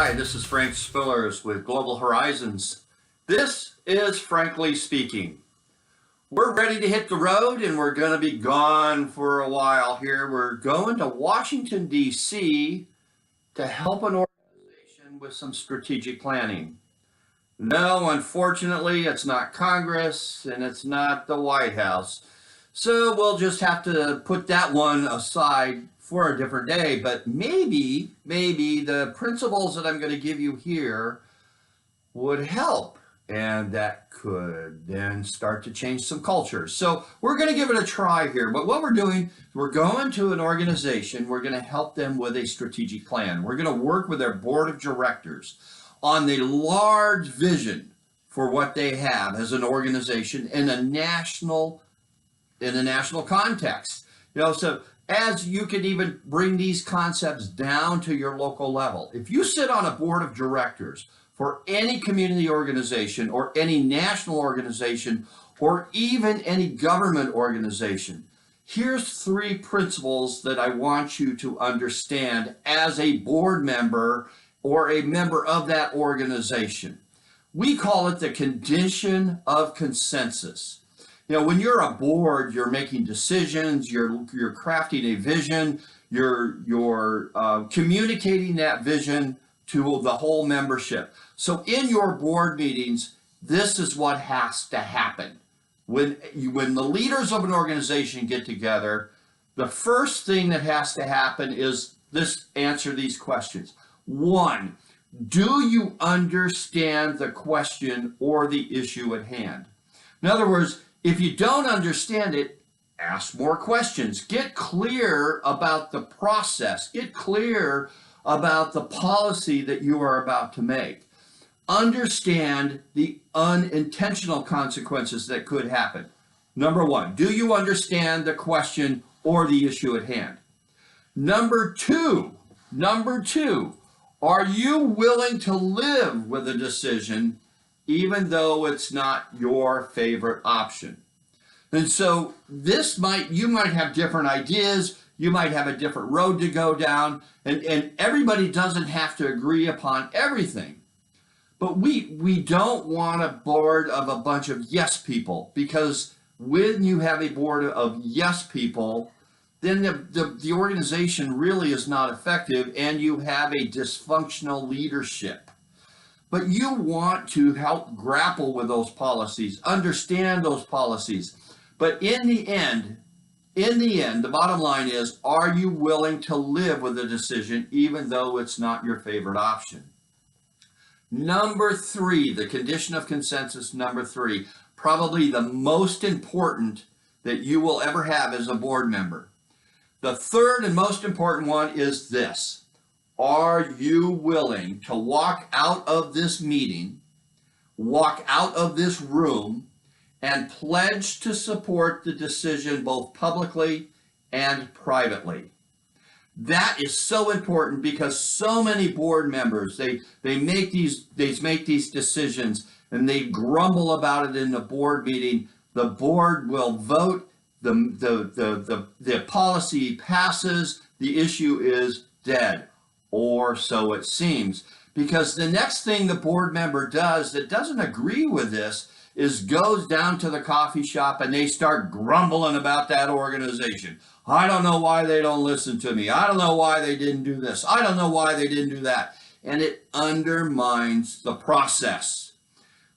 Hi, this is Frank Spillers with Global Horizons. This is Frankly Speaking. We're ready to hit the road and we're going to be gone for a while here. We're going to Washington, D.C. to help an organization with some strategic planning. No, unfortunately, it's not Congress and it's not the White House. So we'll just have to put that one aside for a different day. But maybe the principles that I'm going to give you here would help. And that could then start to change some cultures. So we're going to give it a try here. But what we're doing, we're going to an organization. We're going to help them with a strategic plan. We're going to work with their board of directors on the large vision for what they have as an organization in a national context. So as you can even bring these concepts down to your local level. If you sit on a board of directors for any community organization or any national organization or even any government organization, here's 3 principles that I want you to understand as a board member or a member of that organization. We call it the condition of consensus. When you're a board, you're making decisions, you're crafting a vision, you're communicating that vision to the whole membership. So in your board meetings, this is what has to happen. When the leaders of an organization get together, the first thing that has to happen is answer these questions. 1, do you understand the question or the issue at hand? In other words, if you don't understand it, ask more questions. Get clear about the process. Get clear about the policy that you are about to make. Understand the unintentional consequences that could happen. Number 1, do you understand the question or the issue at hand? Number two, are you willing to live with a decision even though it's not your favorite option? And so you might have different ideas, you might have a different road to go down, and everybody doesn't have to agree upon everything. But we don't want a board of a bunch of yes people, because when you have a board of yes people, then the organization really is not effective and you have a dysfunctional leadership. But you want to help grapple with those policies, understand those policies. But in the end, the bottom line is, are you willing to live with the decision even though it's not your favorite option? Number 3, the condition of consensus, number 3, probably the most important that you will ever have as a board member. The third and most important one is this. Are you willing to walk out of this meeting, walk out of this room, and pledge to support the decision both publicly and privately? That is so important, because so many board members, they make these decisions and they grumble about it in the board meeting. The board will vote, the policy passes, the issue is dead. Or so it seems, because the next thing the board member does that doesn't agree with this is goes down to the coffee shop and they start grumbling about that organization. I don't know why they don't listen to me. I don't know why they didn't do this. I don't know why they didn't do that. And it undermines the process.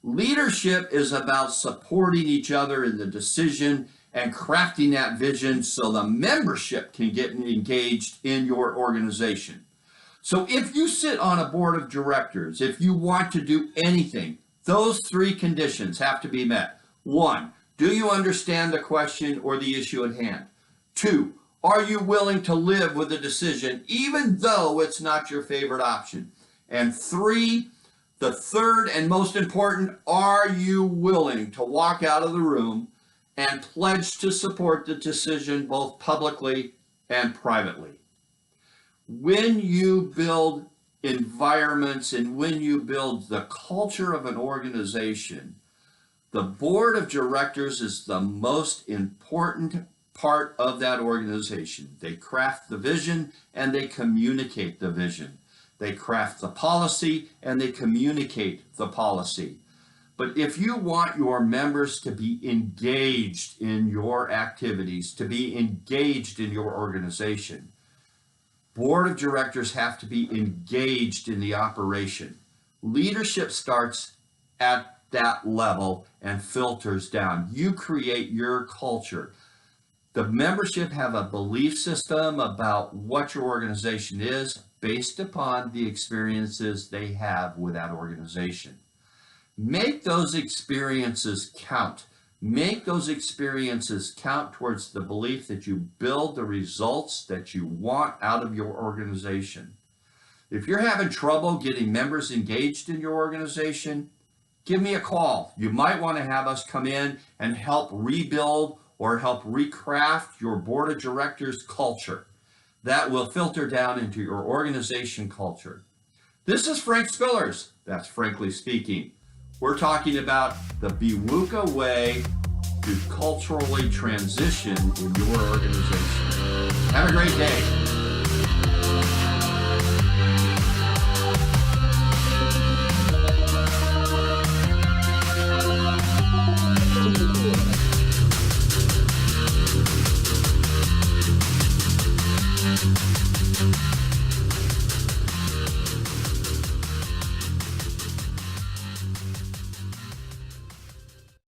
Leadership is about supporting each other in the decision and crafting that vision so the membership can get engaged in your organization. So if you sit on a board of directors, if you want to do anything, those 3 conditions have to be met. 1, do you understand the question or the issue at hand? 2, are you willing to live with the decision even though it's not your favorite option? And 3, the third and most important, are you willing to walk out of the room and pledge to support the decision both publicly and privately? When you build environments and when you build the culture of an organization, the board of directors is the most important part of that organization. They craft the vision and they communicate the vision. they craft the policy, and they communicate the policy. But if you want your members to be engaged in your activities, to be engaged in your organization, board of directors have to be engaged in the operation. Leadership starts at that level and filters down. You create your culture. The membership have a belief system about what your organization is based upon the experiences they have with that organization. Make those experiences count. Make those experiences count towards the belief that you build the results that you want out of your organization. If you're having trouble getting members engaged in your organization, give me a call. You might want to have us come in and help rebuild or help recraft your board of directors culture. That will filter down into your organization culture. This is Frank Spillers. That's Frankly Speaking. We're talking about the BWUCA way to culturally transition in your organization. Have a great day.